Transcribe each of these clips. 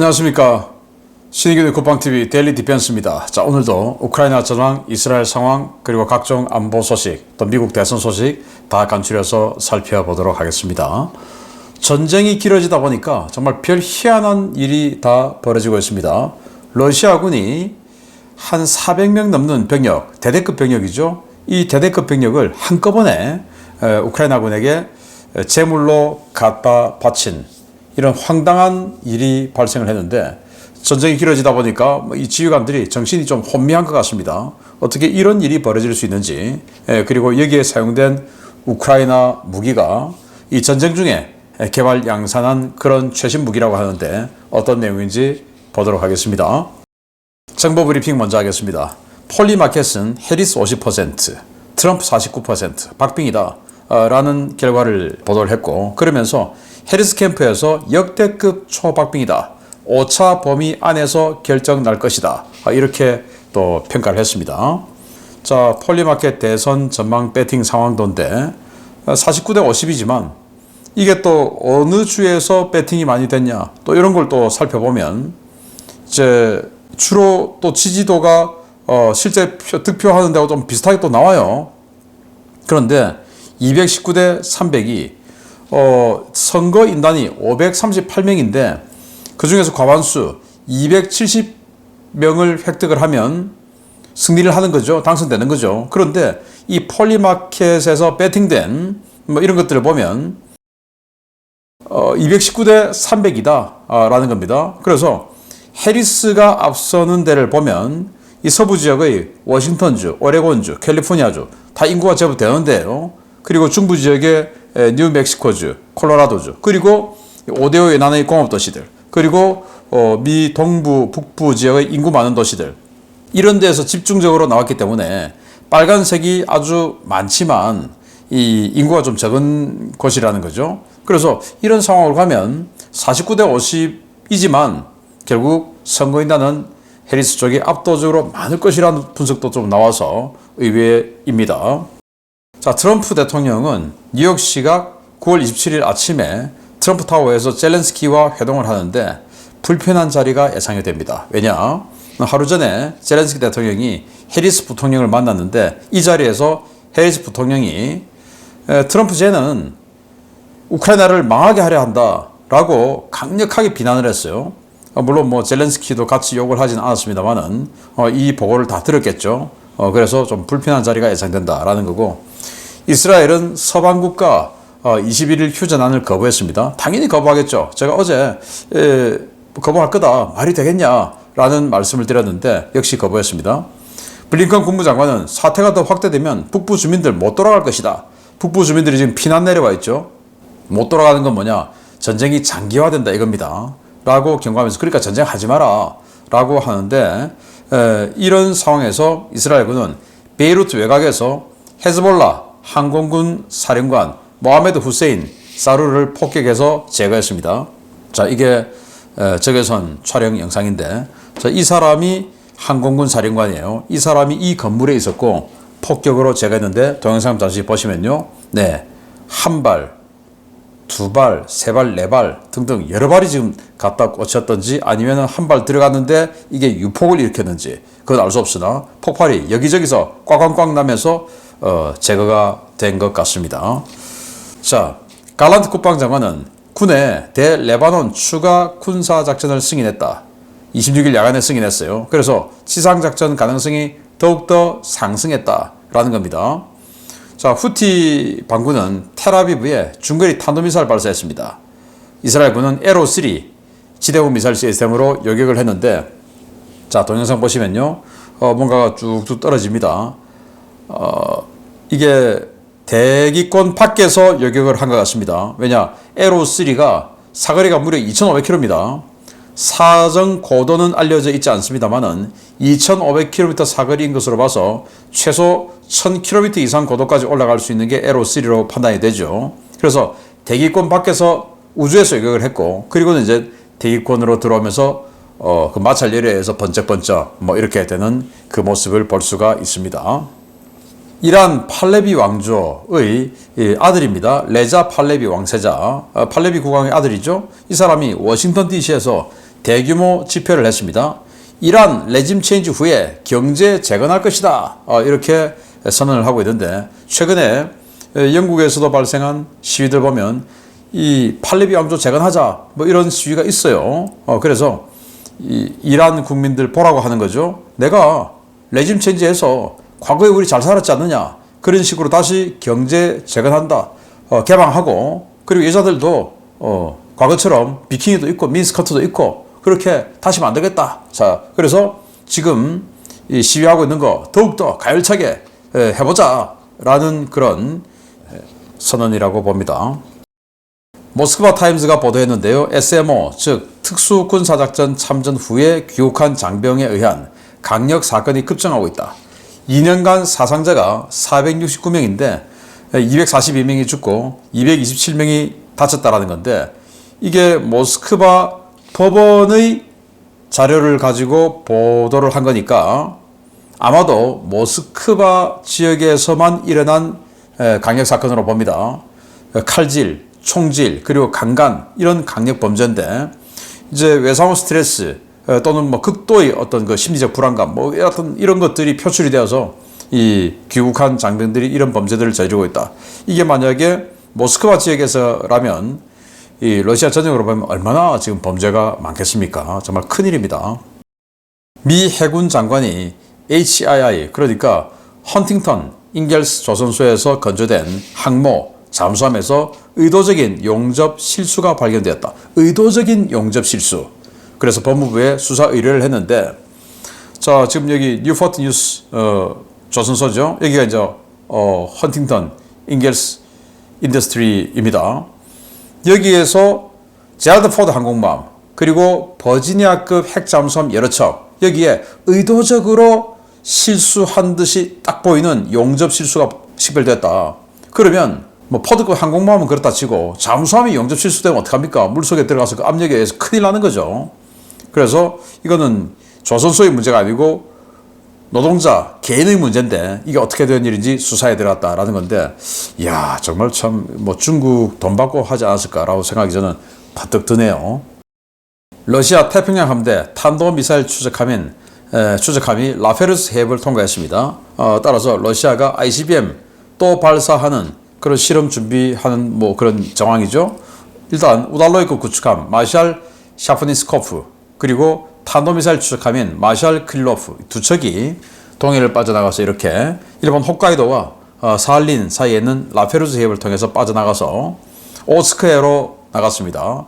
안녕하십니까. 신의균의 국방TV 데일리 디펜스입니다. 자, 오늘도 우크라이나 전황, 이스라엘 상황, 그리고 각종 안보 소식, 또 미국 대선 소식 다 간추려서 살펴보도록 하겠습니다. 전쟁이 길어지다 보니까 정말 별 희한한 일이 다 벌어지고 있습니다. 러시아군이 한 400명 넘는 병력, 대대급 병력이죠. 이 대대급 병력을 한꺼번에 우크라이나군에게 제물로 갖다 바친 이런 황당한 일이 발생을 했는데, 전쟁이 길어지다 보니까 이 지휘관들이 정신이 좀 혼미한 것 같습니다. 어떻게 이런 일이 벌어질 수 있는지, 그리고 여기에 사용된 우크라이나 무기가 이 전쟁 중에 개발 양산한 그런 최신 무기라고 하는데 어떤 내용인지 보도록 하겠습니다. 정보 브리핑 먼저 하겠습니다. 폴리마켓은 해리스 50%, 트럼프 49%, 박빙이다 라는 결과를 보도를 했고, 그러면서 해리스 캠프에서 역대급 초박빙이다, 5차 범위 안에서 결정 날 것이다, 이렇게 또 평가를 했습니다. 자, 폴리마켓 대선 전망 배팅 상황도인데 49대 50이지만 이게 또 어느 주에서 배팅이 많이 됐냐, 또 이런 걸 또 살펴보면 이제 주로 또 지지도가 실제 득표하는 데하고 좀 비슷하게 또 나와요. 그런데 219대 300이 선거 인단이 538명인데 그 중에서 과반수 270명을 획득을 하면 승리를 하는 거죠. 당선되는 거죠. 그런데 이 폴리마켓에서 배팅된 뭐 이런 것들을 보면 219대 300이다 라는 겁니다. 그래서 해리스가 앞서는 데를 보면 이 서부 지역의 워싱턴주, 오레곤주, 캘리포니아주 다 인구가 제법 되는데요. 그리고 중부 지역의 뉴멕시코주, 콜로라도주, 그리고 오데오 연안의 공업도시들, 그리고 미 동부, 북부 지역의 인구 많은 도시들, 이런 데에서 집중적으로 나왔기 때문에 빨간색이 아주 많지만 이 인구가 좀 적은 곳이라는 거죠. 그래서 이런 상황으로 가면 49대 50이지만 결국 선거인단은 해리스 쪽이 압도적으로 많을 것이라는 분석도 좀 나와서 의외입니다. 자, 트럼프 대통령은 뉴욕 시각 9월 27일 아침에 트럼프 타워에서 젤렌스키와 회동을 하는데 불편한 자리가 예상이 됩니다. 왜냐? 하루 전에 젤렌스키 대통령이 해리스 부통령을 만났는데 이 자리에서 해리스 부통령이 트럼프제는 우크라이나를 망하게 하려 한다라고 강력하게 비난을 했어요. 물론 뭐 젤렌스키도 같이 욕을 하진 않았습니다만은 이 보고를 다 들었겠죠. 그래서 좀 불편한 자리가 예상된다라는 거고, 이스라엘은 서방 국가 21일 휴전안을 거부했습니다. 당연히 거부하겠죠. 제가 어제 거부할 거다, 말이 되겠냐라는 말씀을 드렸는데 역시 거부했습니다. 블링컨 국무장관은 사태가 더 확대되면 북부 주민들 못 돌아갈 것이다. 북부 주민들이 지금 피난 내려와 있죠. 못 돌아가는 건 뭐냐? 전쟁이 장기화된다 이겁니다. 라고 경고하면서, 그러니까 전쟁하지 마라 라고 하는데, 이런 상황에서 이스라엘군은 베이루트 외곽에서 헤즈볼라 항공군 사령관 모하메드 후세인 사루를 폭격해서 제거했습니다. 자, 이게 적외선 촬영 영상인데, 자, 이 사람이 항공군 사령관이에요. 이 사람이 이 건물에 있었고 폭격으로 제거했는데, 동영상 다시 보시면요, 네, 한 발, 두 발, 세 발, 네 발 등등 여러 발이 지금 갖다 꽂혔던지 아니면 한 발 들어갔는데 이게 유폭을 일으켰는지 그건 알 수 없으나 폭발이 여기저기서 꽝꽝꽝 나면서 제거가 된 것 같습니다. 자, 갈란트 국방장관은 군의 대레바논 추가 군사작전을 승인했다. 26일 야간에 승인했어요. 그래서 지상작전 가능성이 더욱더 상승했다라는 겁니다. 자, 후티 반군은 텔아비브에 중거리 탄도미사일 발사했습니다. 이스라엘군은 에로3 지대공 미사일 시스템으로 요격을 했는데, 자, 동영상 보시면요, 뭔가가 쭉쭉 떨어집니다. 이게 대기권 밖에서 요격을 한 것 같습니다. 왜냐? 에로3가 사거리가 무려 2,500km입니다. 사정 고도는 알려져 있지 않습니다만은 2,500km 사거리인 것으로 봐서 최소 1,000km 이상 고도까지 올라갈 수 있는 게 에로3로 판단이 되죠. 그래서 대기권 밖에서 우주에서 요격을 했고, 그리고는 이제 대기권으로 들어오면서 그 마찰 열애에서 번쩍번쩍 뭐 이렇게 되는 그 모습을 볼 수가 있습니다. 이란 팔레비 왕조의 아들입니다. 레자 팔레비 왕세자, 팔레비 국왕의 아들이죠. 이 사람이 워싱턴 DC에서 대규모 집회를 했습니다. 이란 레짐 체인지 후에 경제 재건할 것이다. 이렇게 선언을 하고 있는데, 최근에 영국에서도 발생한 시위들 보면 이 팔레비 왕조 재건하자 뭐 이런 시위가 있어요. 그래서 이란 국민들 보라고 하는 거죠. 내가 레짐 체인지해서 과거에 우리 잘 살았지 않느냐, 그런 식으로 다시 경제 재건한다, 개방하고, 그리고 여자들도 과거처럼 비키니도 있고 미니스커트도 있고 그렇게 다시 만들겠다. 자, 그래서 지금 이 시위하고 있는 거 더욱더 가열차게 해보자 라는 그런 선언이라고 봅니다. 모스크바 타임즈가 보도했는데요. SMO, 즉 특수군사작전 참전 후에 귀국한 장병에 의한 강력 사건이 급증하고 있다. 2년간 사상자가 469명인데 242명이 죽고 227명이 다쳤다라는 건데, 이게 모스크바 법원의 자료를 가지고 보도를 한 거니까 아마도 모스크바 지역에서만 일어난 강력 사건으로 봅니다. 칼질, 총질, 그리고 강간, 이런 강력 범죄인데, 이제 외상후 스트레스 또는 뭐 극도의 어떤 그 심리적 불안감, 뭐 어떤 이런 것들이 표출이 되어서 이 귀국한 장병들이 이런 범죄들을 저지르고 있다. 이게 만약에 모스크바 지역에서라면 이 러시아 전역으로 보면 얼마나 지금 범죄가 많겠습니까? 정말 큰일입니다. 미 해군 장관이 HII, 그러니까 헌팅턴 인겔스 조선소에서 건조된 항모 잠수함에서 의도적인 용접 실수가 발견되었다. 의도적인 용접 실수. 그래서 법무부에 수사 의뢰를 했는데, 자, 지금 여기 뉴포트 뉴스 조선소죠. 여기가 이제 헌팅턴 인겔스 인더스트리입니다. 여기에서 제라드 포드 항공모함, 그리고 버지니아급 핵잠수함 여러 척, 여기에 의도적으로 실수한 듯이 딱 보이는 용접 실수가 식별됐다. 그러면 뭐 포드급 항공모함은 그렇다 치고 잠수함이 용접 실수되면 어떡합니까? 물속에 들어가서 그 압력에 의해서 큰일 나는 거죠. 그래서 이거는 조선소의 문제가 아니고 노동자 개인의 문제인데, 이게 어떻게 된 일인지 수사에 들어갔다라는 건데, 이야, 정말 참 뭐 중국 돈 받고 하지 않았을까라고 생각이 저는 퍼뜩 드네요. 러시아 태평양 함대 탄도미사일 추적함이 라페르스 해협을 통과했습니다. 따라서 러시아가 ICBM 또 발사하는 그런 실험 준비하는 뭐 그런 정황이죠. 일단 우달로이급 구축함 마샬 샤프니스코프, 그리고 탄도미사일 추적함인 마샬 크릴로프 두 척이 동해를 빠져나가서 이렇게 일본 홋카이도와 사할린 사이에 있는 라페르스 해협을 통해서 빠져나가서 오스크해로 나갔습니다.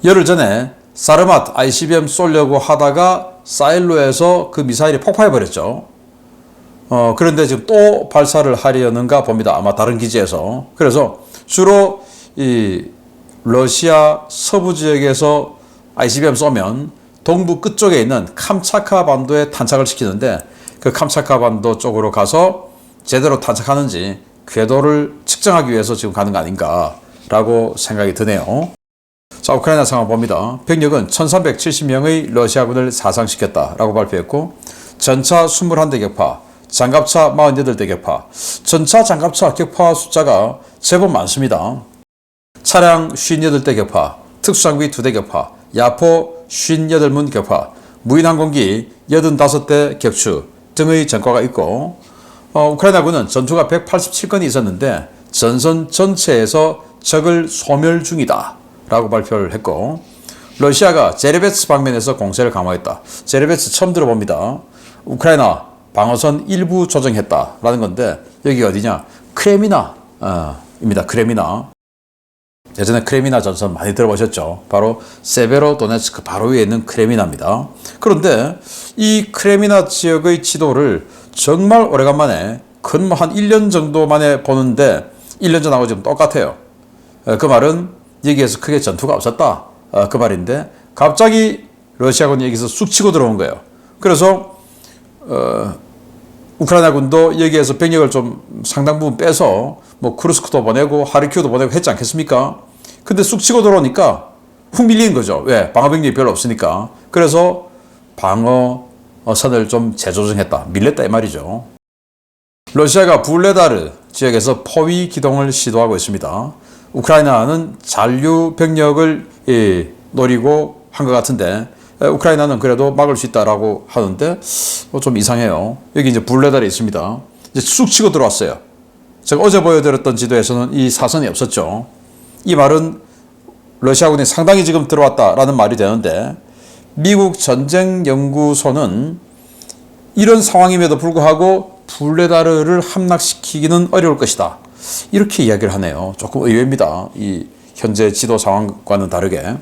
열흘 전에 사르맛 ICBM 쏘려고 하다가 사일로에서 그 미사일이 폭파해버렸죠. 그런데 지금 또 발사를 하려는가 봅니다. 아마 다른 기지에서. 그래서 주로 이 러시아 서부 지역에서 ICBM 쏘면 동부 끝쪽에 있는 캄차카 반도에 탄착을 시키는데, 그 캄차카 반도 쪽으로 가서 제대로 탄착하는지 궤도를 측정하기 위해서 지금 가는 거 아닌가라고 생각이 드네요. 자, 우크라이나 상황 봅니다. 병력은 1370명의 러시아군을 사상시켰다라고 발표했고, 전차 21대 격파, 장갑차 48대 격파, 전차 장갑차 격파 숫자가 제법 많습니다. 차량 58대 격파, 특수장비 2대 격파, 야포 58문 격파, 무인항공기 85대 격추 등의 전과가 있고, 우크라이나군은 전투가 187건이 있었는데 전선 전체에서 적을 소멸 중이다 라고 발표를 했고, 러시아가 제레베츠 방면에서 공세를 강화했다. 제레베츠 처음 들어봅니다. 우크라이나 방어선 일부 조정했다라는 건데, 여기 어디냐? 크레미나입니다. 크레미나. 예전에 크레미나 전선 많이 들어보셨죠? 바로 세베로도네츠크 바로 위에 있는 크레미나입니다. 그런데 이 크레미나 지역의 지도를 정말 오래간만에 한 1년 정도 만에 보는데, 1년 전하고 지금 똑같아요. 그 말은 여기에서 크게 전투가 없었다, 그 말인데, 갑자기 러시아군이 여기서 쑥 치고 들어온 거예요. 그래서 우크라이나군도 여기에서 병력을 좀 상당 부분 빼서 뭐 쿠르스크도 보내고 하르키우도 보내고 했지 않겠습니까? 근데 쑥 치고 들어오니까 훅 밀리는 거죠. 왜? 방어병력이 별로 없으니까. 그래서 방어선을 좀 재조정했다, 밀렸다 이 말이죠. 러시아가 불레다르 지역에서 포위 기동을 시도하고 있습니다. 우크라이나는 잔류 병력을 노리고 한 것 같은데, 우크라이나는 그래도 막을 수 있다라고 하는데 좀 이상해요. 여기 이제 불레달이 있습니다. 이제 쑥 치고 들어왔어요. 제가 어제 보여드렸던 지도에서는 이 사선이 없었죠. 이 말은 러시아군이 상당히 지금 들어왔다라는 말이 되는데, 미국 전쟁연구소는 이런 상황임에도 불구하고 불레다르를 함락시키기는 어려울 것이다, 이렇게 이야기를 하네요. 조금 의외입니다. 이 현재 지도 상황과는 다르게.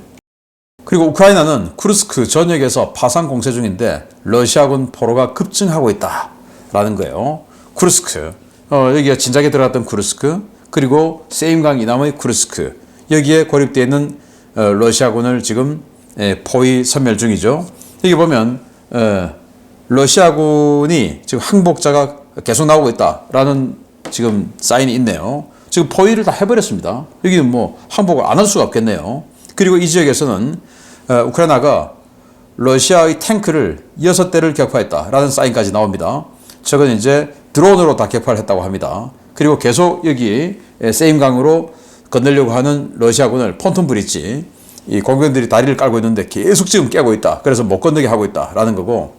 그리고 우크라이나는 쿠르스크 전역에서 파상 공세 중인데 러시아군 포로가 급증하고 있다라는 거예요. 쿠르스크, 여기가 진작에 들어갔던 쿠르스크, 그리고 세임강 이남의 쿠르스크, 여기에 고립되어 있는 러시아군을 지금 포위 섬멸 중이죠. 여기 보면 러시아군이 지금 항복자가 계속 나오고 있다라는 지금 사인이 있네요. 지금 포위를 다 해버렸습니다. 여기는 뭐 항복을 안 할 수가 없겠네요. 그리고 이 지역에서는 우크라이나가 러시아의 탱크를 6대를 격파했다라는 사인까지 나옵니다. 저건 이제 드론으로 다 격파를 했다고 합니다. 그리고 계속 여기 세임강으로 건너려고 하는 러시아군을 폰톤 브릿지, 이 공병들이 다리를 깔고 있는데 계속 지금 깨고 있다. 그래서 못 건너게 하고 있다라는 거고,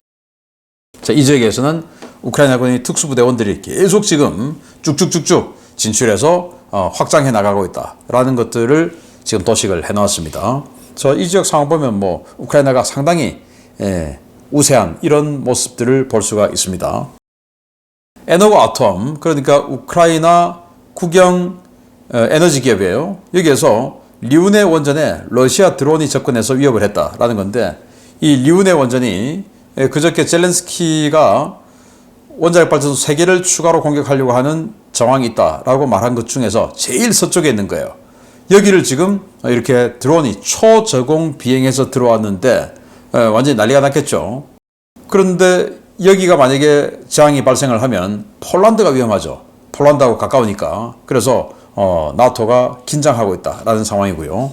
자, 이 지역에서는 우크라이나군이 특수부대원들이 계속 지금 쭉쭉쭉쭉 진출해서 확장해 나가고 있다라는 것들을 지금 도식을 해놓았습니다. 이 지역 상황 보면 뭐 우크라이나가 상당히 우세한 이런 모습들을 볼 수가 있습니다. 에너고아톰, 그러니까 우크라이나 국영 에너지 기업이에요. 여기에서 리우네 원전에 러시아 드론이 접근해서 위협을 했다라는 건데, 이 리우네 원전이 그저께 젤렌스키가 원자력 발전소 3개를 추가로 공격하려고 하는 정황이 있다라고 말한 것 중에서 제일 서쪽에 있는 거예요. 여기를 지금 이렇게 드론이 초저공 비행해서 들어왔는데 완전히 난리가 났겠죠. 그런데 여기가 만약에 재앙이 발생을 하면 폴란드가 위험하죠. 폴란드하고 가까우니까. 그래서 나토가 긴장하고 있다라는 상황이고요.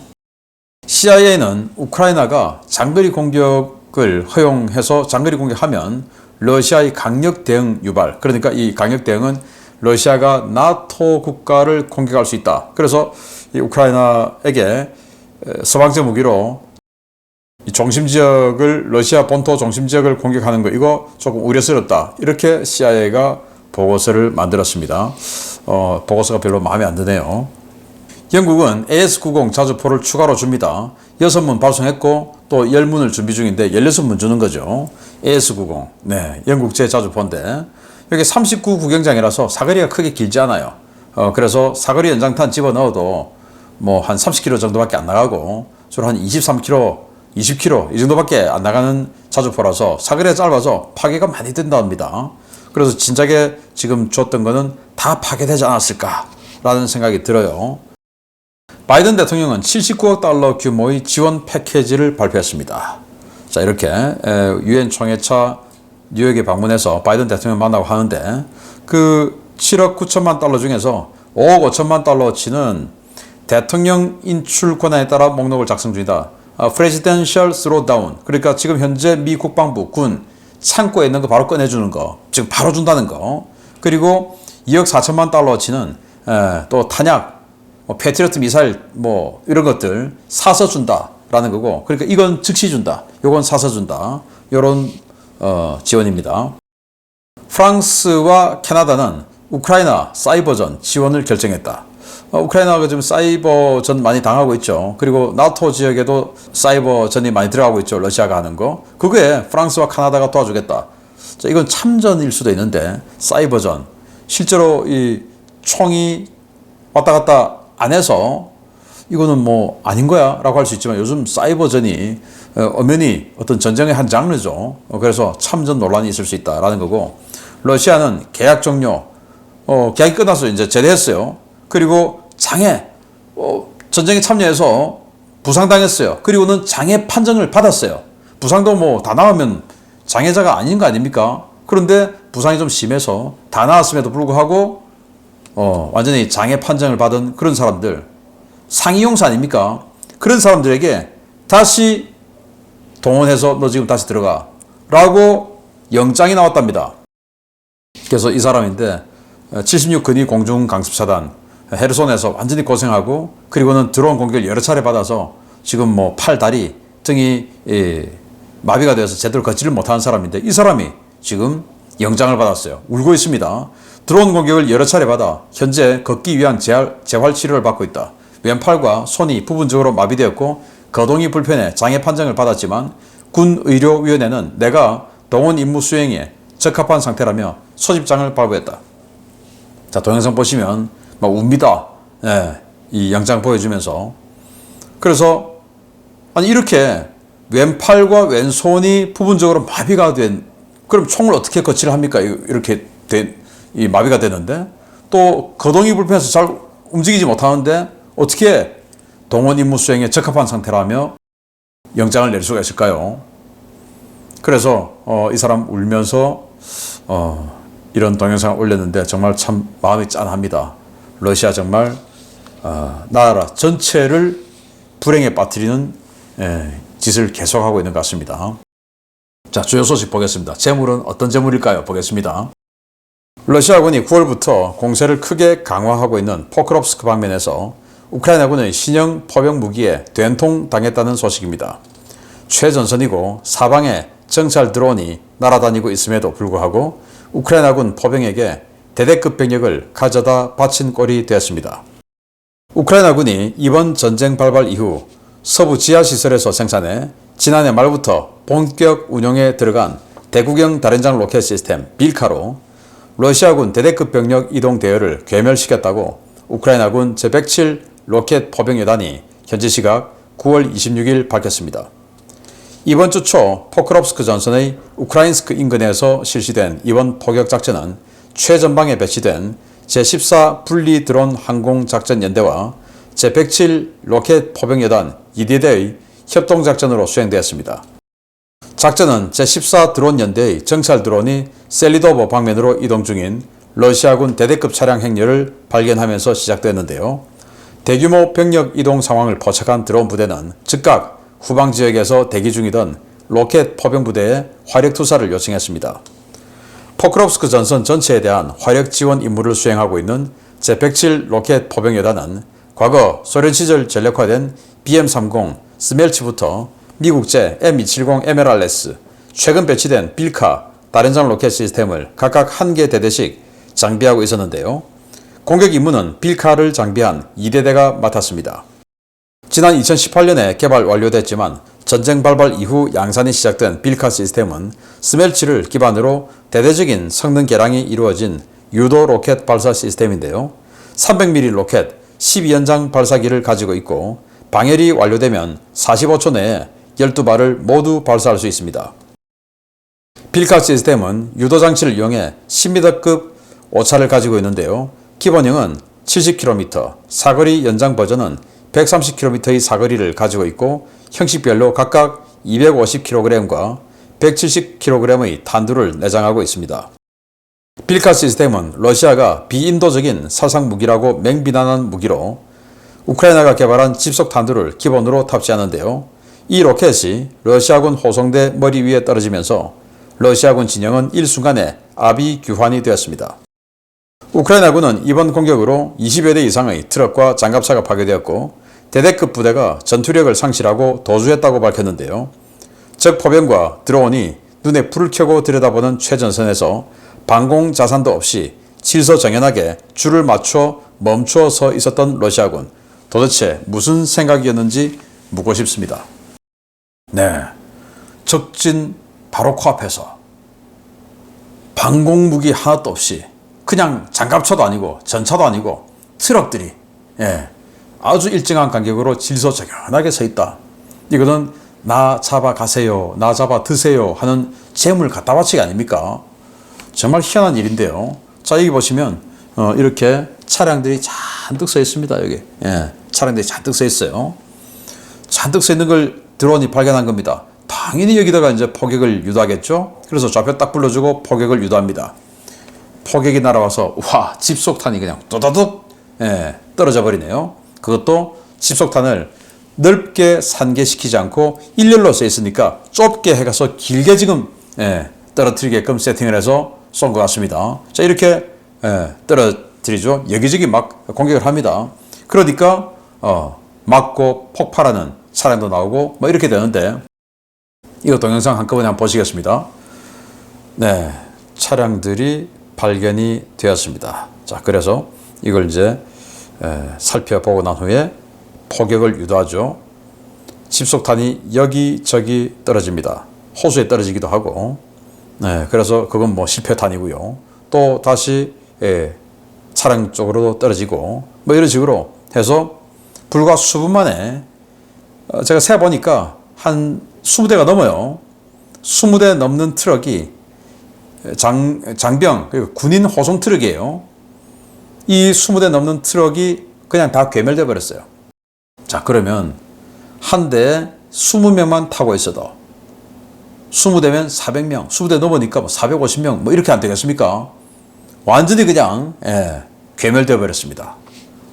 CIA는 우크라이나가 장거리 공격을 허용해서 장거리 공격하면 러시아의 강력 대응 유발, 그러니까 이 강력 대응은 러시아가 나토 국가를 공격할 수 있다. 그래서 이 우크라이나에게 서방제 무기로 이 중심 지역을, 러시아 본토 중심 지역을 공격하는 거, 이거 조금 우려스럽다, 이렇게 CIA가 보고서를 만들었습니다. 보고서가 별로 마음에 안 드네요. 영국은 AS-90 자주포를 추가로 줍니다. 6문 발송했고 또 10문을 준비 중인데 16문 주는 거죠. AS-90. 네, 영국제 자주포인데 여기 39 구경장이라서 사거리가 크게 길지 않아요. 그래서 사거리 연장탄 집어넣어도 뭐 한 30km 정도밖에 안 나가고 주로 한 23km, 20km 이 정도밖에 안 나가는 자주포라서 사거리가 짧아서 파괴가 많이 된답니다. 그래서 진작에 지금 줬던 거는 다 파괴되지 않았을까라는 생각이 들어요. 바이든 대통령은 79억 달러 규모의 지원 패키지를 발표했습니다. 자, 이렇게 유엔 총회차 뉴욕에 방문해서 바이든 대통령 만나고 하는데, 그 7억 9천만 달러 중에서 5억 5천만 달러치는 대통령 인출 권한에 따라 목록을 작성 중이다. Presidential Throwdown, 그러니까 지금 현재 미 국방부 군 창고에 있는 거 바로 꺼내주는 거, 지금 바로 준다는 거. 그리고 2억 4천만 달러치는 또 탄약, 패트리어트 미사일 뭐 이런 것들 사서 준다라는 거고, 그러니까 이건 즉시 준다, 요건 사서 준다, 요런 지원입니다. 프랑스와 캐나다는 우크라이나 사이버전 지원을 결정했다. 우크라이나가 지금 사이버전 많이 당하고 있죠. 그리고 나토 지역에도 사이버전이 많이 들어가고 있죠. 러시아가 하는 거. 그거에 프랑스와 카나다가 도와주겠다. 자, 이건 참전일 수도 있는데 사이버전, 실제로 이 총이 왔다 갔다 안 해서 이거는 뭐 아닌 거야 라고 할 수 있지만, 요즘 사이버전이 엄연히 어떤 전쟁의 한 장르죠. 그래서 참전 논란이 있을 수 있다라는 거고, 러시아는 계약 종료, 계약이 끝나서 이제 제대했어요. 그리고 장애, 전쟁에 참여해서 부상당했어요. 그리고는 장애 판정을 받았어요. 부상도 뭐 다 나오면 장애자가 아닌 거 아닙니까? 그런데 부상이 좀 심해서 다 나았음에도 불구하고 완전히 장애 판정을 받은 그런 사람들, 상이용사 아닙니까? 그런 사람들에게 다시 동원해서 너 지금 다시 들어가 라고 영장이 나왔답니다. 그래서 이 사람인데 76 근위 공중 강습사단 헤르손에서 완전히 고생하고, 그리고는 드론 공격을 여러 차례 받아서 지금 뭐 팔, 다리, 등이 마비가 되어서 제대로 걷지를 못하는 사람인데 이 사람이 지금 영장을 받았어요. 울고 있습니다. 드론 공격을 여러 차례 받아 현재 걷기 위한 재활 치료를 받고 있다. 왼팔과 손이 부분적으로 마비되었고 거동이 불편해 장애 판정을 받았지만 군의료위원회는 내가 동원 임무 수행에 적합한 상태라며 소집장을 발부했다. 자, 동영상 보시면 막 웁니다. 예, 이 영장 보여주면서. 그래서 아니 이렇게 왼팔과 왼손이 부분적으로 마비가 된, 그럼 총을 어떻게 거치를 합니까? 이렇게 이 마비가 되는데 또 거동이 불편해서 잘 움직이지 못하는데 어떻게 동원 임무 수행에 적합한 상태라며 영장을 낼 수가 있을까요? 그래서 이 사람 울면서 이런 동영상을 올렸는데 정말 참 마음이 짠합니다. 러시아 정말 나라 전체를 불행에 빠뜨리는 짓을 계속하고 있는 것 같습니다. 자, 주요 소식 보겠습니다. 재물은 어떤 재물일까요? 보겠습니다. 러시아군이 9월부터 공세를 크게 강화하고 있는 포크롭스크 방면에서 우크라이나군의 신형 포병 무기에 된통당했다는 소식입니다. 최전선이고 사방에 정찰 드론이 날아다니고 있음에도 불구하고 우크라이나군 포병에게 대대급 병력을 가져다 바친 꼴이 되었습니다. 우크라이나군이 이번 전쟁 발발 이후 서부 지하시설에서 생산해 지난해 말부터 본격 운용에 들어간 대구경 다련장 로켓 시스템 빌카로 러시아군 대대급 병력 이동 대열을 괴멸시켰다고 우크라이나군 제107 로켓 포병여단이 현지 시각 9월 26일 밝혔습니다. 이번 주 초 포크롭스크 전선의 우크라인스크 인근에서 실시된 이번 포격작전은 최전방에 배치된 제14 분리 드론 항공작전연대와 제107 로켓 포병여단 2대대의 협동작전으로 수행되었습니다. 작전은 제14 드론 연대의 정찰 드론이 셀리도보 방면으로 이동 중인 러시아군 대대급 차량 행렬을 발견하면서 시작됐는데요. 대규모 병력 이동 상황을 포착한 드론 부대는 즉각 후방 지역에서 대기 중이던 로켓 포병 부대에 화력 투사를 요청했습니다. 포크롭스크 전선 전체에 대한 화력 지원 임무를 수행하고 있는 제107 로켓 포병여단은 과거 소련 시절 전력화된 BM-30 스멜치부터 미국제 M270 MLRS, 최근 배치된 빌카 다련장 로켓 시스템을 각각 1개 대대씩 장비하고 있었는데요. 공격 임무는 빌카를 장비한 2대대가 맡았습니다. 지난 2018년에 개발 완료됐지만 전쟁 발발 이후 양산이 시작된 빌카 시스템은 스멜치를 기반으로 대대적인 성능 개량이 이루어진 유도 로켓 발사 시스템인데요. 300mm 로켓 12연장 발사기를 가지고 있고 방열이 완료되면 45초 내에 12발을 모두 발사할 수 있습니다. 빌카 시스템은 유도 장치를 이용해 10m급 오차를 가지고 있는데요. 기본형은 70km, 사거리 연장 버전은 130km의 사거리를 가지고 있고 형식별로 각각 250kg과 170kg의 탄두를 내장하고 있습니다. 빌카 시스템은 러시아가 비인도적인 살상 무기라고 맹비난한 무기로 우크라이나가 개발한 집속 탄두를 기본으로 탑재하는데요. 이 로켓이 러시아군 호송대 머리 위에 떨어지면서 러시아군 진영은 일순간에 아비규환이 되었습니다. 우크라이나군은 이번 공격으로 20여 대 이상의 트럭과 장갑차가 파괴되었고 대대급 부대가 전투력을 상실하고 도주했다고 밝혔는데요. 적 포병과 드론이 눈에 불을 켜고 들여다보는 최전선에서 방공 자산도 없이 질서정연하게 줄을 맞춰 멈추어 서 있었던 러시아군. 도대체 무슨 생각이었는지 묻고 싶습니다. 네, 적진 바로 코앞에서 방공무기 하나도 없이 그냥 장갑차도 아니고 전차도 아니고 트럭들이 아주 일정한 간격으로 질서정연하게 서 있다. 이거는 나 잡아 가세요, 나 잡아 드세요 하는 재물 갖다 바치기 아닙니까? 정말 희한한 일인데요. 자, 여기 보시면 이렇게 차량들이 잔뜩 서 있습니다. 여기 차량들이 잔뜩 서 있어요. 잔뜩 서 있는 걸 드론이 발견한 겁니다. 당연히 여기다가 이제 포격을 유도하겠죠. 그래서 좌표 딱 불러주고 포격을 유도합니다. 포격이 날아와서 와, 집속탄이 그냥 또다둑 떨어져 버리네요. 그것도 집속탄을 넓게 산계시키지 않고 일렬로 써 있으니까 좁게 해가서 길게 지금 떨어뜨리게끔 세팅을 해서 쏜 것 같습니다. 자, 이렇게 떨어뜨리죠. 여기저기 막 공격을 합니다. 그러니까 맞고 폭발하는 차량도 나오고 뭐 이렇게 되는데 이거 동영상 한꺼번에 한번 보시겠습니다. 네, 차량들이 발견이 되었습니다. 자, 그래서 이걸 이제 살펴보고 난 후에 포격을 유도하죠. 집속탄이 여기저기 떨어집니다. 호수에 떨어지기도 하고, 네, 그래서 그건 뭐 실패탄이고요. 또 다시 차량 쪽으로 떨어지고, 뭐 이런 식으로 해서 불과 수분 만에 제가 세보니까 한 20대가 넘어요. 20대 넘는 트럭이 장병, 군인 호송 트럭이에요. 이 20대 넘는 트럭이 그냥 다 괴멸돼 버렸어요. 자, 그러면 한 대에 20명만 타고 있어도 20대면 400명, 20대 넘으니까 뭐 450명 뭐 이렇게 안 되겠습니까? 완전히 그냥 괴멸되어 버렸습니다.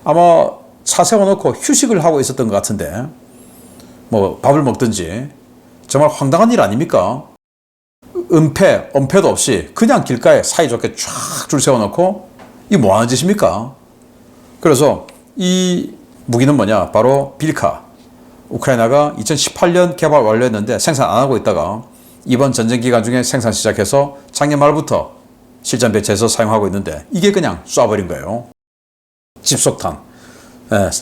아마 차 세워놓고 휴식을 하고 있었던 것 같은데, 뭐 밥을 먹든지. 정말 황당한 일 아닙니까? 엄폐도 없이 그냥 길가에 사이좋게 쫙 줄 세워놓고 이게 뭐 하는 짓입니까? 그래서 이 무기는 뭐냐? 바로 빌카. 우크라이나가 2018년 개발 완료했는데 생산 안 하고 있다가 이번 전쟁 기간 중에 생산 시작해서 작년 말부터 실전 배치해서 사용하고 있는데 이게 그냥 쏴버린 거예요. 집속탄.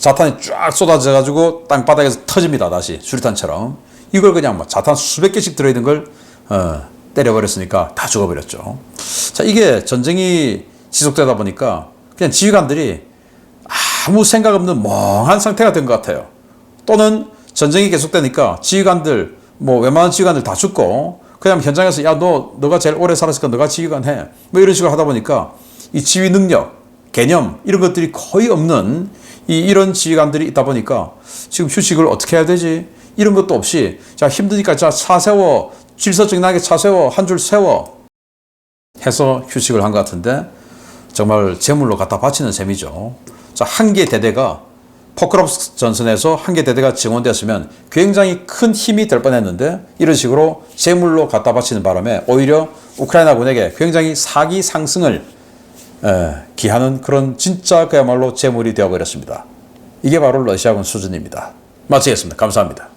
자탄이 쫙 쏟아져가지고 땅바닥에서 터집니다. 다시 수류탄처럼. 이걸 그냥 뭐 자탄 수백 개씩 들어있는 걸 때려버렸으니까 다 죽어버렸죠. 자, 이게 전쟁이 지속되다 보니까 그냥 지휘관들이 아무 생각 없는 멍한 상태가 된 것 같아요. 또는 전쟁이 계속되니까 지휘관들, 뭐 웬만한 지휘관들 다 죽고 그냥 현장에서 야, 너가 제일 오래 살았으니까 너가 지휘관 해. 뭐 이런 식으로 하다 보니까 이 지휘 능력, 개념 이런 것들이 거의 없는 이런 지휘관들이 있다 보니까 지금 휴식을 어떻게 해야 되지? 이런 것도 없이 자, 힘드니까 자, 차 세워, 질서정연하게 차 세워, 한 줄 세워 해서 휴식을 한 것 같은데 정말 제물로 갖다 바치는 셈이죠. 자, 한 개 대대가 포크롭스 전선에서 한 개 대대가 증원되었으면 굉장히 큰 힘이 될 뻔했는데 이런 식으로 제물로 갖다 바치는 바람에 오히려 우크라이나군에게 굉장히 사기 상승을 기하는 그런 진짜 그야말로 제물이 되어버렸습니다. 이게 바로 러시아군 수준입니다. 마치겠습니다. 감사합니다.